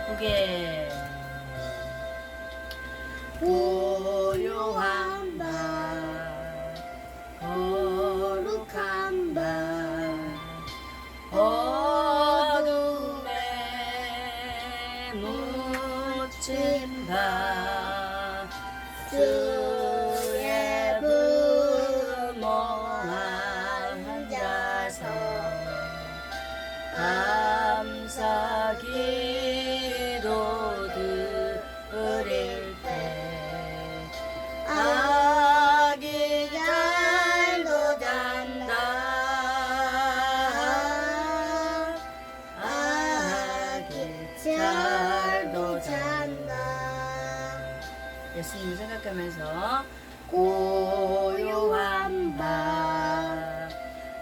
예쁘게. 고요한 밤, 거룩한 밤, 어둠에 묻힌 밤, 주의 부모 앉아서 감사 기도 드릴 때 아기 잘도 잔다. 아기 잘도 잔다. 예수님을 생각하면서 고요한 밤,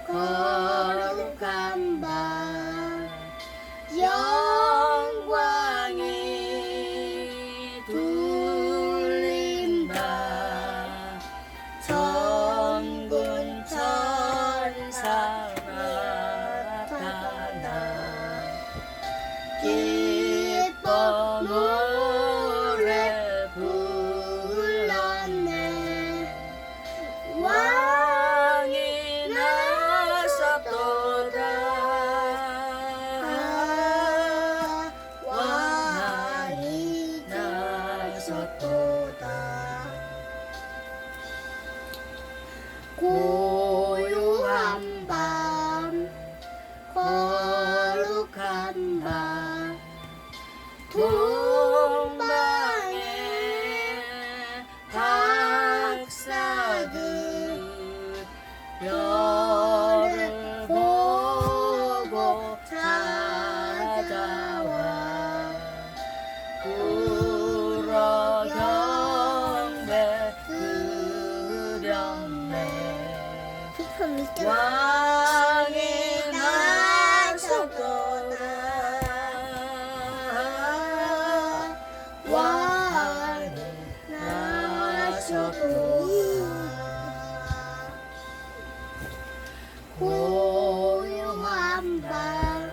거룩한 밤, 영광이 둘린 밤, 천군 천사 나타나 기뻐 노래 불렀네. 왕이 나섰도다. 왕이 나섰도다. 고요한 밤, 거룩한 밤, 동방의 박사들 별을 보고 찾아와 불어 경배 드렸네. 왕이 나섰도다. 왕이 나섰도다. 고요한 밤,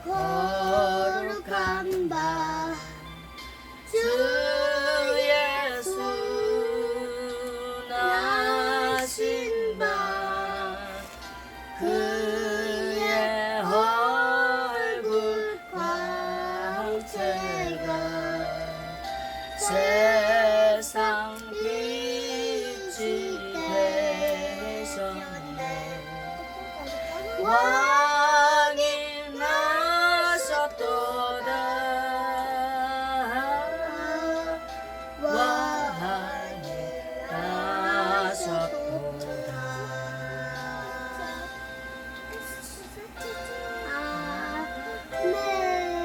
거룩한 밤, 주 예수 나신 밤, 그의 얼굴 광채가 세상 빛이 되셨네. 왕이 나섰도다. 왕이 나섰도다.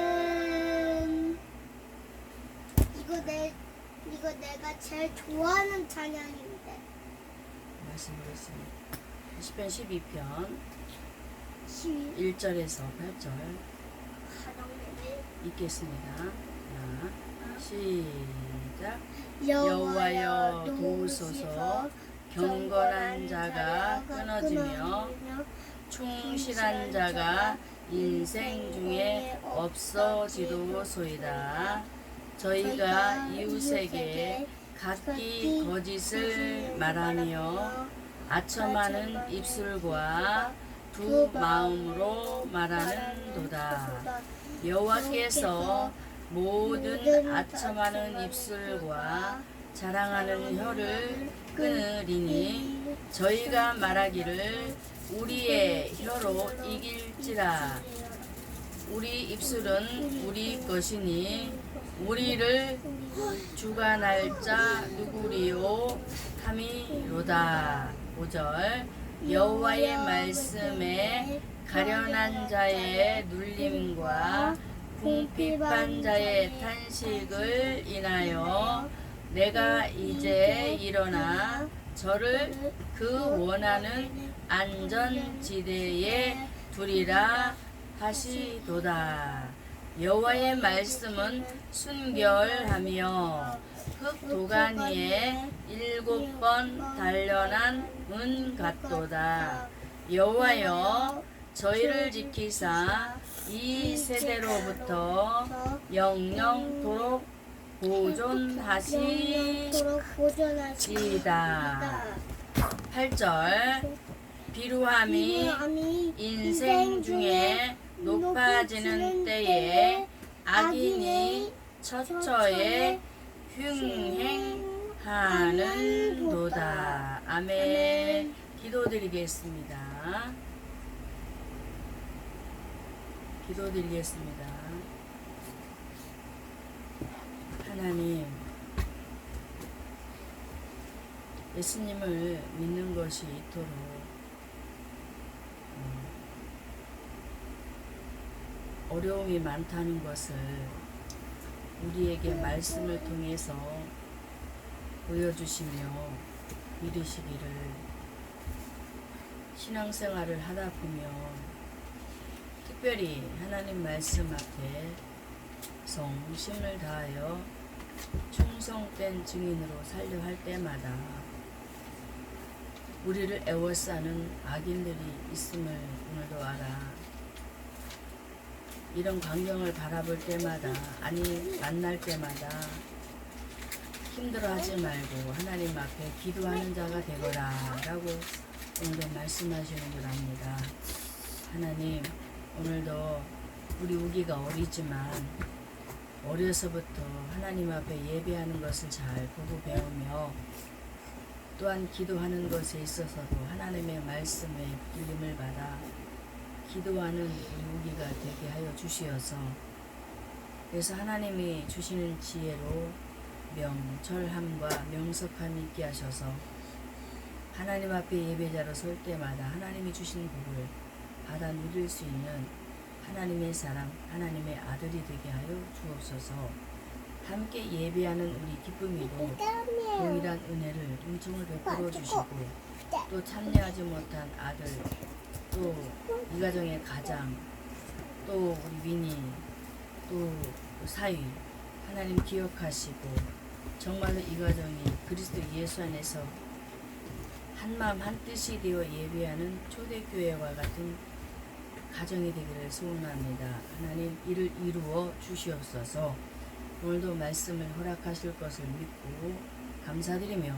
아멘. 이거 내가 제일 좋아하는 찬양인데. 말씀으로 있습니다. 시편 12편 12 1절에서 8절 사랑해. 읽겠습니다. 하나, 시작. 여호와여 도우소서. 도우소서. 경건한 자가 끊어지며 충실한 자가 인생 중에 없어지도소이다. 저희가 이웃에게 각기 거짓을 말하며 아첨하는 입술과 두 마음으로 말하는도다. 여호와께서 모든 아첨하는 입술과 자랑하는 혀를 끊으리니 저희가 말하기를 우리의 혀로 이길지라. 우리 입술은 우리 것이니 우리를 주관할 자 누구리요 함이로다. 5절 여호와의 말씀에 가련한 자의 눌림과 궁핍한 자의 탄식을 인하여 내가 이제 일어나 저를 그 원하는 안전지대에 두리라 하시도다. 여호와의 말씀은 순결하며 흙 도가니에 7번 단련한 은 같도다. 여호와여 저희를 지키사 이 세대로부터 영영토록 보존하시지이다. 8절 비루함이 인생 중에 높아지는 때에 악인이 처처에 흉행하는도다. 아멘. 기도드리겠습니다. 기도드리겠습니다. 하나님, 예수님을 믿는 것이 이토록 어려움이 많다는 것을 우리에게 말씀을 통해서 보여주시며 믿으시기를, 신앙생활을 하다 보면 특별히 하나님 말씀 앞에 성심을 다하여 충성된 증인으로 살려 할 때마다 우리를 애워싸는 악인들이 있음을 오늘도 알아. 이런 광경을 바라볼 때마다, 아니 만날 때마다 힘들어하지 말고 하나님 앞에 기도하는 자가 되거라 라고 오늘도 말씀하시는 줄 압니다. 하나님, 오늘도 우리 우기가 어리지만 어려서부터 하나님 앞에 예배하는 것을 잘 보고 배우며 또한 기도하는 것에 있어서도 하나님의 말씀에 불림을 받아 기도하는 우리 우기가 되게 하여 주시어서, 그래서 하나님이 주시는 지혜로 명철함과 명석함이 있게 하셔서 하나님 앞에 예배자로 설 때마다 하나님이 주신 복을 받아 누릴 수 있는 하나님의 사람, 하나님의 아들이 되게 하여 주옵소서. 함께 예배하는 우리 기쁨이도 동일한 은혜를 은총을 베풀어 주시고, 또 참여하지 못한 아들, 또 이 가정의 가장, 또 우리 민희, 또 사위 하나님 기억하시고 정말로 이 가정이 그리스도 예수 안에서 한마음 한뜻이 되어 예배하는 초대교회와 같은 가정이 되기를 소원합니다. 하나님, 이를 이루어 주시옵소서. 오늘도 말씀을 허락하실 것을 믿고 감사드리며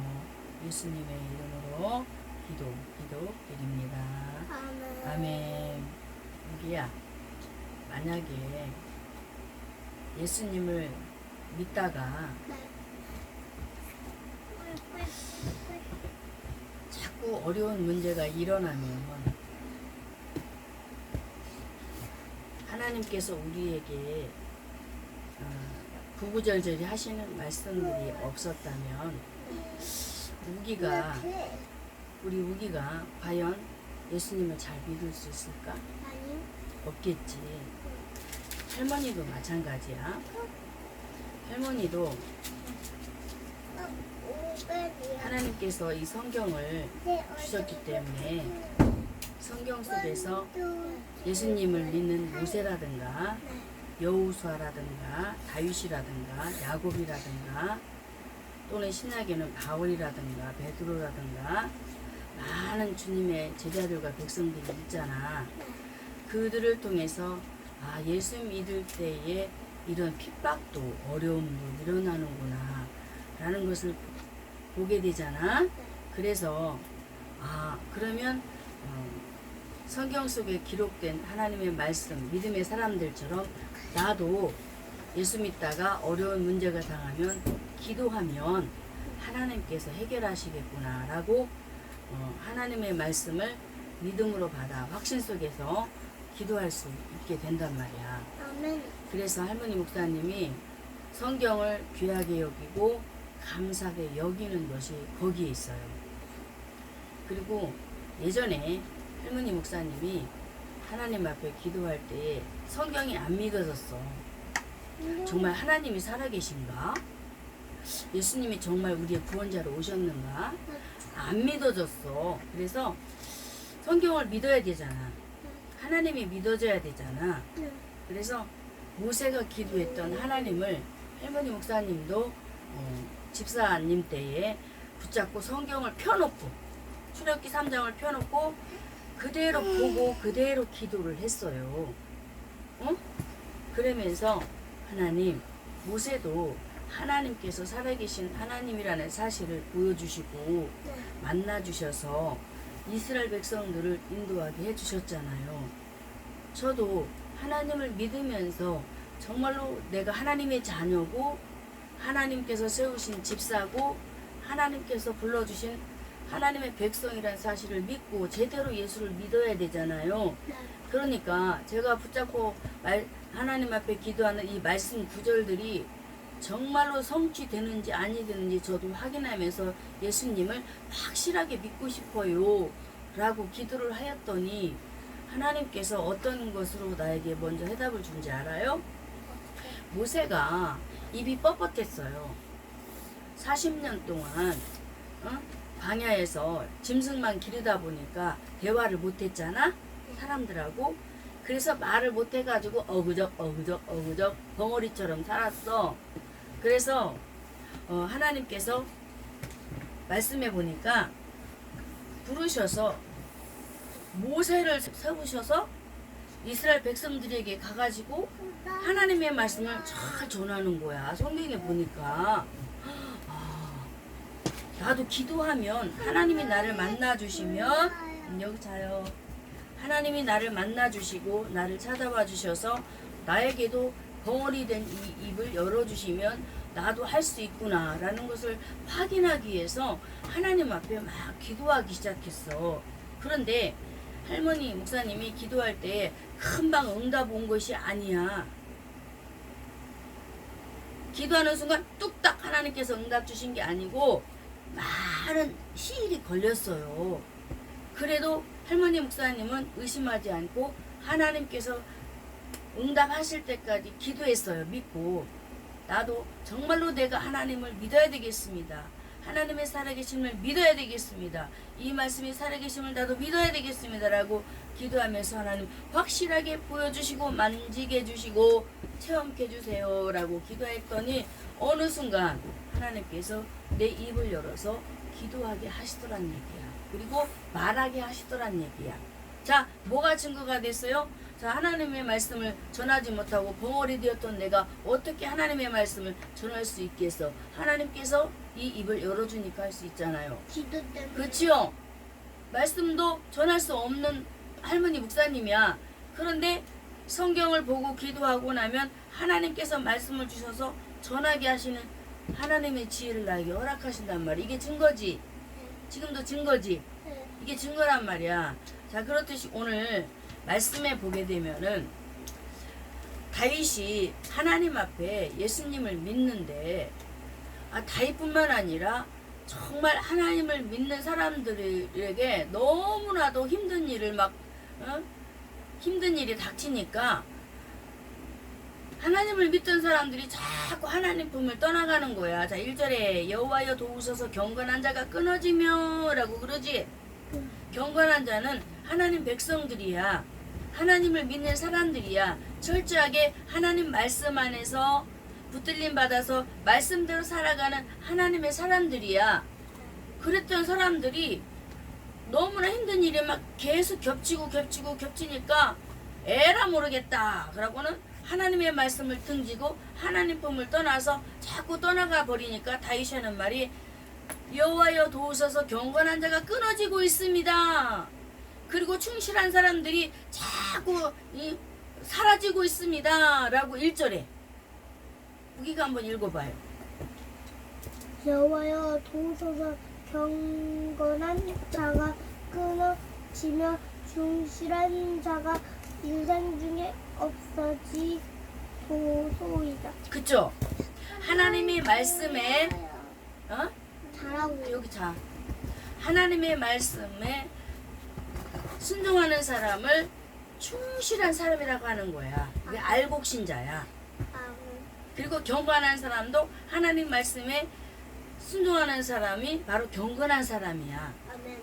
예수님의 이름으로 기도드립니다. 아멘. 우기야, 만약에 예수님을 믿다가 자꾸 어려운 문제가 일어나면 하나님께서 우리에게 구구절절히 하시는 말씀들이 없었다면 우리 우기가 과연 예수님을 잘 믿을 수 있을까? 아니. 없겠지. 할머니도 마찬가지야. 할머니도 하나님께서 이 성경을 주셨기 때문에 성경 속에서 예수님을 믿는 모세라든가 여호수아라든가 다윗이라든가 야곱이라든가 또는 신약에는 바울이라든가 베드로라든가 많은 주님의 제자들과 백성들이 있잖아. 그들을 통해서 예수 믿을 때에 이런 핍박도 어려움도 일어나는구나 라는 것을 보게 되잖아. 그래서 그러면 성경 속에 기록된 하나님의 말씀, 믿음의 사람들처럼 나도 예수 믿다가 어려운 문제가 당하면 기도하면 하나님께서 해결하시겠구나 라고 하나님의 말씀을 믿음으로 받아 확신 속에서 기도할 수 있게 된단 말이야. 아멘. 그래서 할머니 목사님이 성경을 귀하게 여기고 감사하게 여기는 것이 거기에 있어요. 그리고 예전에 할머니 목사님이 하나님 앞에 기도할 때 성경이 안 믿어졌어. 정말 하나님이 살아계신가? 예수님이 정말 우리의 구원자로 오셨는가? 안 믿어졌어. 그래서 성경을 믿어야 되잖아. 하나님이 믿어져야 되잖아. 그래서 모세가 기도했던 하나님을 할머니 목사님도 집사님 때에 붙잡고 성경을 펴놓고 출애굽기 3장을 펴놓고 그대로 보고 그대로 기도를 했어요. 그러면서 하나님, 모세도 하나님께서 살아계신 하나님이라는 사실을 보여주시고 네. 만나주셔서 이스라엘 백성들을 인도하게 해주셨잖아요. 저도 하나님을 믿으면서 정말로 내가 하나님의 자녀고 하나님께서 세우신 집사고 하나님께서 불러주신 하나님의 백성이라는 사실을 믿고 제대로 예수를 믿어야 되잖아요. 네. 그러니까 제가 붙잡고 하나님 앞에 기도하는 이 말씀 구절들이 정말로 성취되는지 아니 되는지 저도 확인하면서 예수님을 확실하게 믿고 싶어요 라고 기도를 하였더니 하나님께서 어떤 것으로 나에게 먼저 해답을 준지 알아요? 모세가 입이 뻣뻣했어요. 40년 동안 광야에서 짐승만 기르다 보니까 대화를 못했잖아, 사람들하고. 그래서 말을 못해가지고 어그적 벙어리처럼 살았어. 그래서 하나님께서 말씀해 보니까 부르셔서 모세를 세우셔서 이스라엘 백성들에게 가가지고 하나님의 말씀을 잘 전하는 거야. 성경에 보니까 나도 기도하면 하나님이 나를 만나주시면 여기 자요. 하나님이 나를 만나주시고 나를 찾아와 주셔서 나에게도 벙어리 된 이 입을 열어주시면 나도 할 수 있구나 라는 것을 확인하기 위해서 하나님 앞에 막 기도하기 시작했어. 그런데 할머니 목사님이 기도할 때 금방 응답 온 것이 아니야. 기도하는 순간 뚝딱 하나님께서 응답 주신 게 아니고 많은 시일이 걸렸어요. 그래도 할머니 목사님은 의심하지 않고 하나님께서 응답하실 때까지 기도했어요. 믿고 나도 정말로 내가 하나님을 믿어야 되겠습니다. 하나님의 살아계심을 믿어야 되겠습니다. 이 말씀이 살아계심을 나도 믿어야 되겠습니다 라고 기도하면서 하나님 확실하게 보여주시고 만지게 해주시고 체험케 해주세요 라고 기도했더니 어느 순간 하나님께서 내 입을 열어서 기도하게 하시더란 얘기야. 그리고 말하게 하시더란 얘기야. 자, 뭐가 증거가 됐어요? 자, 하나님의 말씀을 전하지 못하고 벙어리 되었던 내가 어떻게 하나님의 말씀을 전할 수 있겠어? 하나님께서 이 입을 열어주니까 할 수 있잖아요. 기도 때문에. 그렇지요? 말씀도 전할 수 없는 할머니 목사님이야. 그런데 성경을 보고 기도하고 나면 하나님께서 말씀을 주셔서 전하게 하시는 하나님의 지혜를 나에게 허락하신단 말이야. 이게 증거지. 지금도 증거지. 네. 이게 증거란 말이야. 자, 그렇듯이 오늘 말씀에 보게 되면은 다윗이 하나님 앞에 예수님을 믿는데 다윗뿐만 아니라 정말 하나님을 믿는 사람들에게 너무나도 힘든 일을 힘든 일이 닥치니까 하나님을 믿던 사람들이 자꾸 하나님 품을 떠나가는 거야. 자, 1절에 여호와여 도우소서 경건한 자가 끊어지며 라고 그러지. 경건한 자는 하나님 백성들이야. 하나님을 믿는 사람들이야. 철저하게 하나님 말씀 안에서 붙들림 받아서 말씀대로 살아가는 하나님의 사람들이야. 그랬던 사람들이 너무나 힘든 일이 막 계속 겹치니까 에라 모르겠다. 그러고는 하나님의 말씀을 등지고 하나님 품을 떠나서 자꾸 떠나가 버리니까 다윗이 하는 말이 여호와여 도우소서 경건한 자가 끊어지고 있습니다. 그리고 충실한 사람들이 자꾸 사라지고 있습니다. 라고 1절에 우기가 한번 읽어봐요. 여호와여 도우소서 경건한 자가 끊어지며 충실한 자가 인생 중에 없어지도소이다. 그쵸? 하나님의 말씀에 잘하고 여기 자 하나님의 말씀에 순종하는 사람을 충실한 사람이라고 하는 거야. 이게 알곡신자야. 그리고 경건한 사람도 하나님 말씀에 순종하는 사람이 바로 경건한 사람이야. 아멘.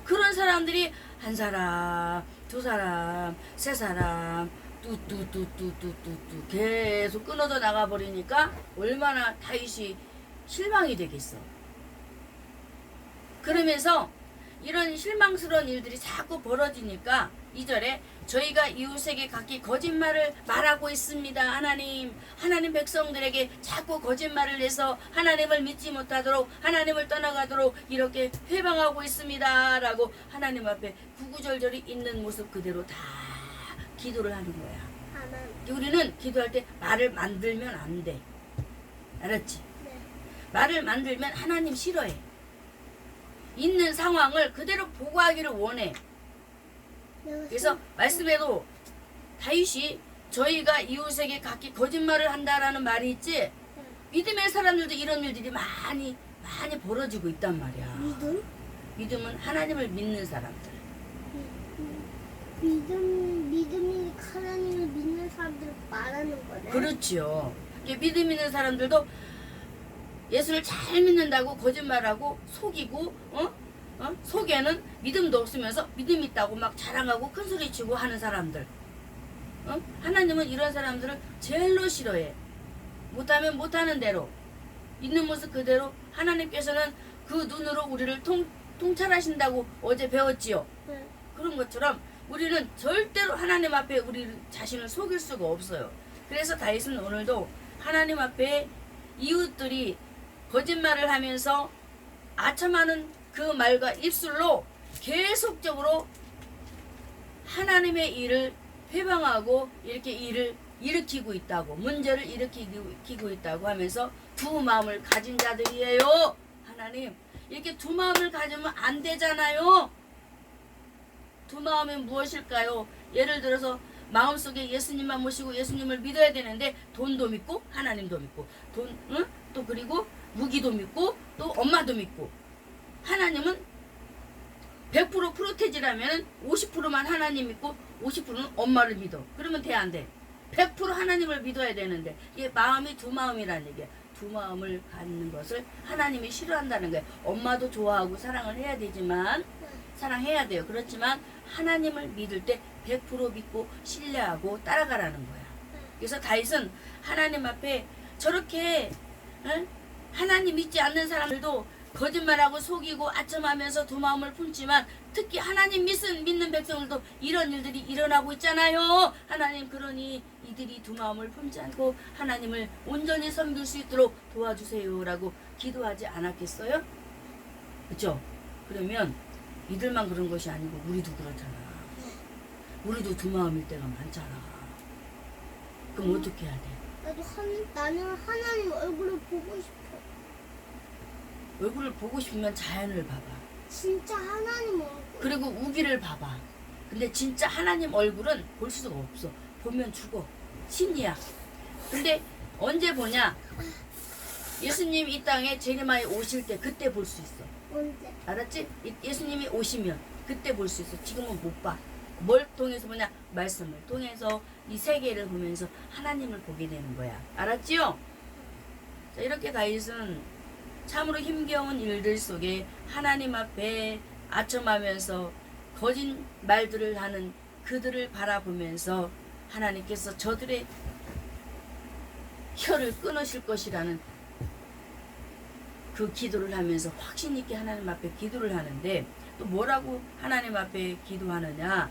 그런 사람들이 한 사람, 두 사람, 세 사람 뚜뚜뚜뚜뚜뚜 계속 끊어져 나가버리니까 얼마나 다윗이 실망이 되겠어. 그러면서 이런 실망스러운 일들이 자꾸 벌어지니까 2절에 저희가 이웃에게 각기 거짓말을 말하고 있습니다. 하나님 백성들에게 자꾸 거짓말을 해서 하나님을 믿지 못하도록 하나님을 떠나가도록 이렇게 회방하고 있습니다. 라고 하나님 앞에 구구절절히 있는 모습 그대로 다 기도를 하는 거야. 아멘. 우리는 기도할 때 말을 만들면 안 돼. 알았지? 네. 말을 만들면 하나님 싫어해. 있는 상황을 그대로 보고하기를 원해. 그래서 말씀에도 다윗이 저희가 이웃에게 각기 거짓말을 한다라는 말이 있지. 믿음의 사람들도 이런 일들이 많이 벌어지고 있단 말이야. 믿음은 하나님을 믿는 사람들. 믿음이 하나님을 믿는 사람들을 말하는 거네. 그렇지요. 믿음 있는 사람들도 예수를 잘 믿는다고 거짓말하고 속이고 속에는 믿음도 없으면서 믿음 있다고 막 자랑하고 큰소리치고 하는 사람들. 하나님은 이런 사람들을 제일로 싫어해. 못하면 못하는 대로 있는 모습 그대로 하나님께서는 그 눈으로 우리를 통찰하신다고 어제 배웠지요. 네. 그런 것처럼 우리는 절대로 하나님 앞에 우리 자신을 속일 수가 없어요. 그래서 다윗은 오늘도 하나님 앞에 이웃들이 거짓말을 하면서 아첨하는 그 말과 입술로 계속적으로 하나님의 일을 회방하고 이렇게 일을 일으키고 있다고, 문제를 일으키고 있다고 하면서 두 마음을 가진 자들이에요. 하나님, 이렇게 두 마음을 가지면 안 되잖아요. 두 마음이 무엇일까요? 예를 들어서 마음속에 예수님만 모시고 예수님을 믿어야 되는데 돈도 믿고 하나님도 믿고 또 그리고 무기도 믿고 또 엄마도 믿고. 하나님은 100% 프로테지라면 50%만 하나님 믿고 50%는 엄마를 믿어. 그러면 돼, 안 돼? 100% 하나님을 믿어야 되는데 이게 마음이 두 마음이라는 얘기야. 두 마음을 갖는 것을 하나님이 싫어한다는 거야. 엄마도 좋아하고 사랑을 해야 되지만 사랑해야 돼요. 그렇지만 하나님을 믿을 때 100% 믿고 신뢰하고 따라가라는 거야. 그래서 다윗은 하나님 앞에 저렇게 하나님 믿지 않는 사람들도 거짓말하고 속이고 아첨하면서 두 마음을 품지만 특히 하나님 믿는 백성들도 이런 일들이 일어나고 있잖아요. 하나님, 그러니 이들이 두 마음을 품지 않고 하나님을 온전히 섬길 수 있도록 도와주세요 라고 기도하지 않았겠어요? 그렇죠? 그러면 이들만 그런 것이 아니고 우리도 그렇잖아. 우리도 두 마음일 때가 많잖아. 그럼 어떻게 해야 돼? 나는 하나님 얼굴을 보고 싶어. 얼굴을 보고 싶으면 자연을 봐봐. 진짜 하나님 얼굴. 그리고 우기를 봐봐. 근데 진짜 하나님 얼굴은 볼 수가 없어. 보면 죽어. 신이야. 근데 언제 보냐? 예수님 이 땅에 재림하에 오실 때 그때 볼 수 있어. 언제? 알았지? 예수님이 오시면 그때 볼 수 있어. 지금은 못 봐. 뭘 통해서 보냐? 말씀을 통해서 이 세계를 보면서 하나님을 보게 되는 거야. 알았지요? 자, 이렇게 다윗은 참으로 힘겨운 일들 속에 하나님 앞에 아첨하면서 거짓 말들을 하는 그들을 바라보면서 하나님께서 저들의 혀를 끊으실 것이라는 그 기도를 하면서 확신 있게 하나님 앞에 기도를 하는데, 또 뭐라고 하나님 앞에 기도하느냐?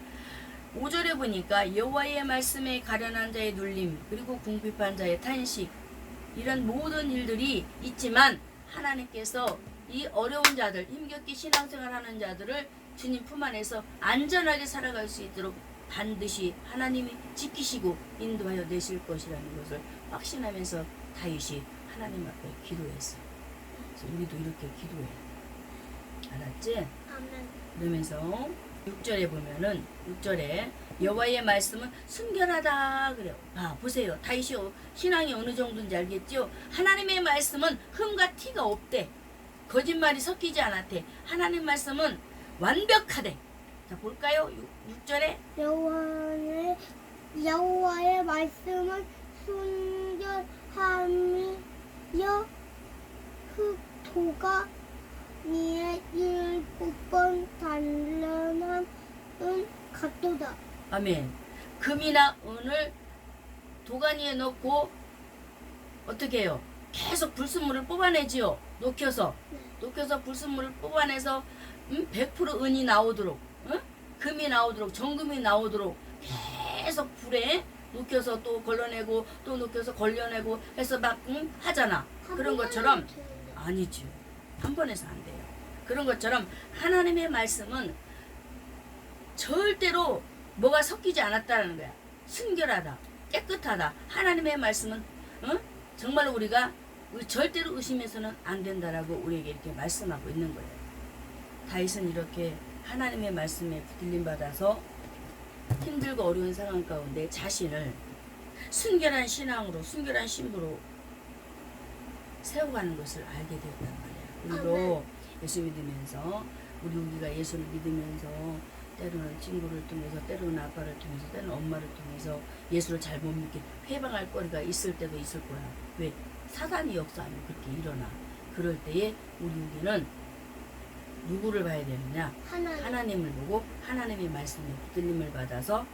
5절에 보니까 여호와의 말씀에 가련한 자의 눌림, 그리고 궁핍한 자의 탄식, 이런 모든 일들이 있지만 하나님께서 이 어려운 자들, 힘겹게 신앙생활하는 자들을 주님 품 안에서 안전하게 살아갈 수 있도록 반드시 하나님이 지키시고 인도하여 내실 것이라는 것을 확신하면서 다윗이 하나님 앞에 기도했어. 그래서 우리도 이렇게 기도해. 알았지? 아멘. 그러면서 6절에 보면은 6절에 여호와의 말씀은 순결하다 그래요. 보세요. 다윗이 신앙이 어느 정도인지 알겠죠? 하나님의 말씀은 흠과 티가 없대. 거짓말이 섞이지 않았대. 하나님 말씀은 완벽하대. 자, 볼까요? 6절에 여호와의 말씀은 순결함이여 흑도가 니의 7번 단련함은 같도다. 아멘. 금이나 은을 도가니에 넣고 어떻게 해요? 계속 불순물을 뽑아내지요. 녹여서 불순물을 뽑아내서 100% 은이 나오도록, 금이 나오도록, 정금이 나오도록 계속 불에 녹여서 또 걸러내고 또 녹여서 걸려내고 해서 막 하잖아. 그런 것처럼 아니죠. 한 번 해서 안 돼요. 그런 것처럼 하나님의 말씀은 절대로 뭐가 섞이지 않았다는 거야. 순결하다, 깨끗하다. 하나님의 말씀은 정말 우리가 절대로 의심해서는 안 된다라고 우리에게 이렇게 말씀하고 있는 거예요. 다윗은 이렇게 하나님의 말씀에 붙들림 받아서 힘들고 어려운 상황 가운데 자신을 순결한 신앙으로, 순결한 신부로 세워가는 것을 알게 되었단 말이에요. 우리도 예수 믿으면서, 우리가 예수를 믿으면서 때로는 친구를 통해서, 때로는 아빠를 통해서, 때로는 엄마를 통해서 예수를 잘 못 믿게 회방할 거리가 있을 때도 있을 거야. 왜? 사단이 역사하면 그렇게 일어나. 그럴 때에 우리 우리는 누구를 봐야 되느냐? 하나님을 보고 하나님의 말씀에 붙들림을 받아서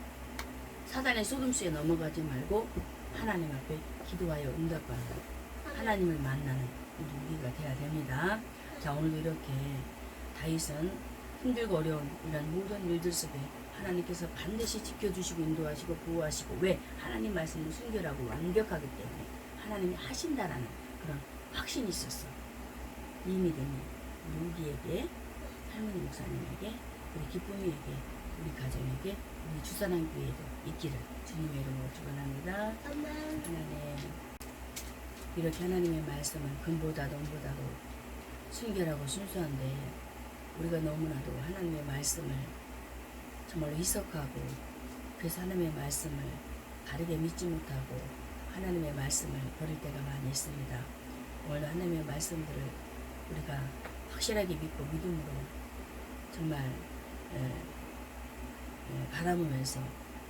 사단의 소금수에 넘어가지 말고 하나님 앞에 기도하여 응답받는 하나님을 만나는 우리가 돼야 됩니다. 자, 오늘도 이렇게 다윗은 힘들고 어려운 이런 모든 일들 속에 하나님께서 반드시 지켜주시고 인도하시고 보호하시고, 왜? 하나님 말씀은 순결하고 완벽하기 때문에 하나님이 하신다라는 그런 확신이 있었어. 이 믿음이 우리에게, 할머니 목사님에게, 우리 기쁨이에게, 우리 가정에게, 우리 주사랑교회에도 있기를 주님의 이름으로 축원합니다. 하나님, 이렇게 하나님의 말씀은 금보다도 은보다도 순결하고 순수한데 우리가 너무나도 하나님의 말씀을 정말로 희석하고, 그래서 하나님의 말씀을 바르게 믿지 못하고 하나님의 말씀을 버릴 때가 많이 있습니다. 오늘 하나님의 말씀들을 우리가 확실하게 믿고 믿음으로 정말 바라보면서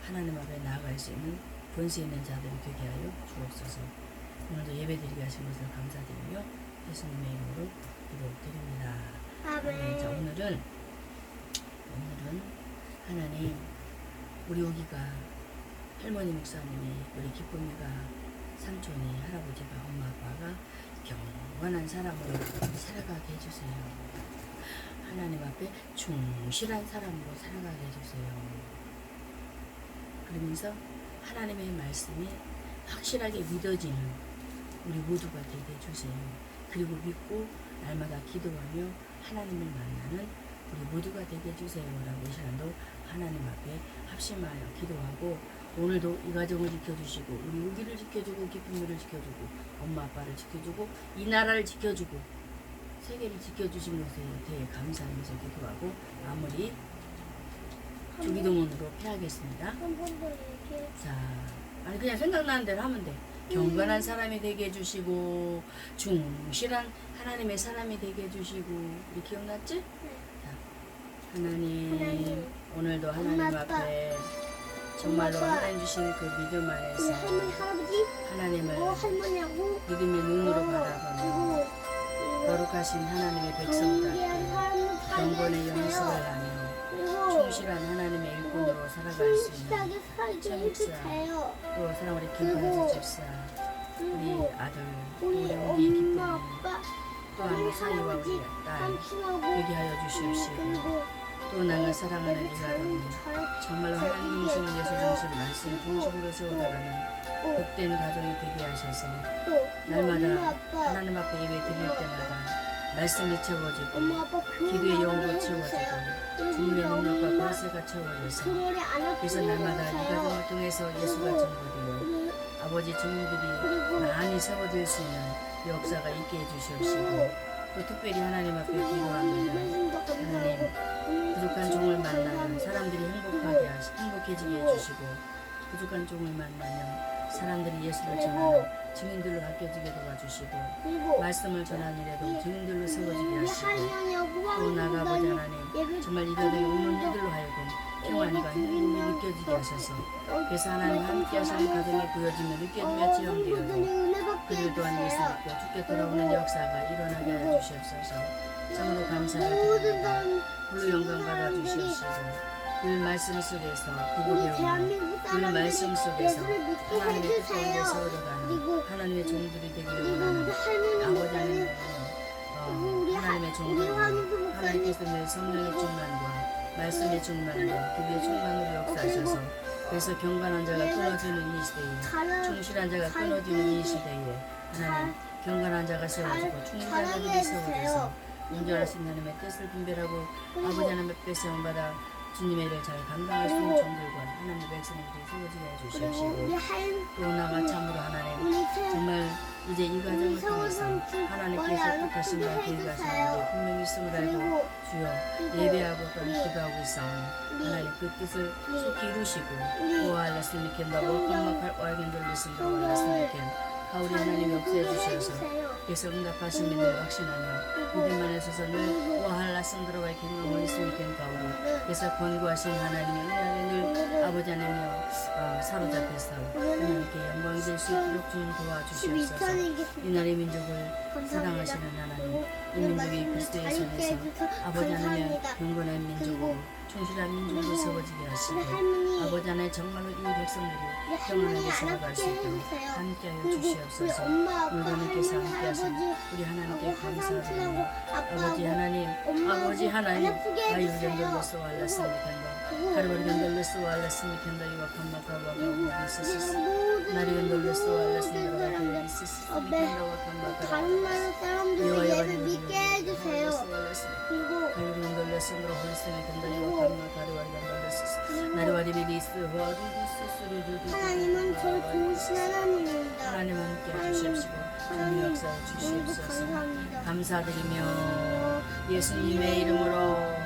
하나님 앞에 나아갈 수 있는 본세 있는 자들이 되게 하여 주옵소서. 오늘도 예배드리게 하신 것을 감사드리며 예수님의 이름으로 기도드립니다. 아멘. 자, 오늘은 하나님, 우리 여기가 할머니 목사님이, 우리 기쁨이가, 삼촌이, 할아버지가, 엄마 아빠가 경건한 사람으로 살아가게 해주세요. 하나님 앞에 충실한 사람으로 살아가게 해주세요. 그러면서 하나님의 말씀이 확실하게 믿어지는 우리 모두가 되게 해주세요. 그리고 믿고 날마다 기도하며 하나님을 만나는 우리 모두가 되게 해주세요 라고 이 시간도 하나님 앞에 합심하여 기도하고, 오늘도 이 가정을 지켜주시고 우리 우기를 지켜주고 기쁨이를 지켜주고 엄마 아빠를 지켜주고 이 나라를 지켜주고 세계를 지켜주신 것에 대해 감사하면서 기도하고 마무리 주기도문으로 패하겠습니다. 자, 아니 그냥 생각나는 대로 하면 돼. 경건한 사람이 되게 해주시고 충실한 하나님의 사람이 되게 해주시고. 이 기억났지? 자, 하나님 오늘도 하나님 앞에 정말로 하나님 주신 그 믿음 안에서 하나님을 믿음의 눈으로 바라보며 거룩하신 하나님의 백성답게 경건의 연습을 하며 충실한 하나님의 일꾼으로 살아갈 수 있는 천육사, 또 사랑 우리 김건수 집사, 우리 아들, 우리 기쁨이, 또한 사이와 우리 딸 되게 하여 주시옵시고, 또 나가 사랑하는 이 가정이 정말로 하나님 중심의 예수 중심 말씀 중심으로 세워나가는 복된 가정이 되게 하셔서 날마다 하나님 앞에 예배 드릴 때마다 말씀이 채워지고 기도의 영으로 채워지고 주님의 능력과 권세가 채워져서, 그래서 날마다 이 가정을 통해서 예수가 전거되어 아버지 주님들이 많이 세워질 수 있는 역사가 있게 해주시옵시고, 또 특별히 하나님 앞에 기도합니다. 하나님, 부족한 종을 만나면 사람들이 행복해지게 해주시고, 부족한 종을 만나면 사람들이 예수를 전하는 증인들로 바뀌어지게 도와주시고, 말씀을 전하는 일에도 증인들로 세워지게 하시고, 또 나가보자 하나님, 정말 이 가정에 오는 이들로 하여금 평안과 행복이 느껴지게 하셔서, 그래서 하나님 함께 하시는 가정에 보여지며 느껴지며 체험되어도 그들 또한 예수 믿고 주께 돌아오는 역사가 일어나게 하여 주시옵소서. 참으로 감사를 드립니다. 물로 영광 받아 주시옵시고, 그 말씀 속에서 보고 배우는 그 말씀 속에서 하나님의 뜻대로 세워져가는 하나님의 종들이 되기를 원하는 아버지 하나님 하나님의 종말로 하나님께서 내 성령의 충만과 말씀의 충만과 기도의 충만으로 역사하셔서 그래서 경건한 자가 끊어지는 이 시대에 충실한 자가 끊어지는 이 시대에 하나님 경건한 자가 세워지고 충실한 자들이 세워져서 온전하신 하나님의 뜻을 분별하고 아버지 하나님의 백성을 받아 주님의 일을 잘 감당할 수 있는 종들과 하나님의 백성들이 세워지게 그리고 해주시옵시고 우리 할 또 나가 참으로 하나님 우리 세 정말 이제 이 과정을 통해서 하나님께서 뜻하신 바 계획하신 일이 분명히 있음을 알고 그리고 주여 예배하고 또 기도하고 있사오니 하나님 그 뜻을 속히 이루시고 오할랬으니 켄다고 깜막할 오알겐들 리슨다 오할랬으니 켄 가오리 하나님 역사해 주셔서 그래서 응답하신 믿음을 확신하며 믿음만에 서서 늘 오할라슨 들어가 경험을 있으니 켄 가오리 그래서 권고하신 하나님의 은혜를 늘 아버지 하나님여 사로잡혀서 하나님께 영광이 될 수 있도록 주님 도와주시옵소서. 이 나라의 민족을 사랑하시는 하나님, 이 민족이 그리스도의 손에서 아버지 하나님의 경건한 민족으로 충실한 민족으로 세워지게 하시고 아버지 하나님 정말로 이 백성들이 평안하게 살아갈 수 있도록 함께하여 주시옵소서. 물건님께서 함께하신 우리 하나님께 감사드리며 아버지 하나님 아유견돌로서 알랐습니까? 가르바르견돌로서 알랐습니까? 이와 감마가와 가오고 있으시소 나리견돌로서 알랐습니까? 있으시소미견다와 감마가와 다른 나라 사람들이 얘를 믿게 해주세요. 그리고 가르바르견돌로서로 홀스미견다 이와 감마가르바르견돌로서 나리와리비리스 와루두스스루두두 하나님은 저 좋으신 하나님입니다. 하나님 함께 해주시옵시고 주님 역사해 오늘도 주시옵소서. 감사합니다. 감사드리며 예수님의 이름으로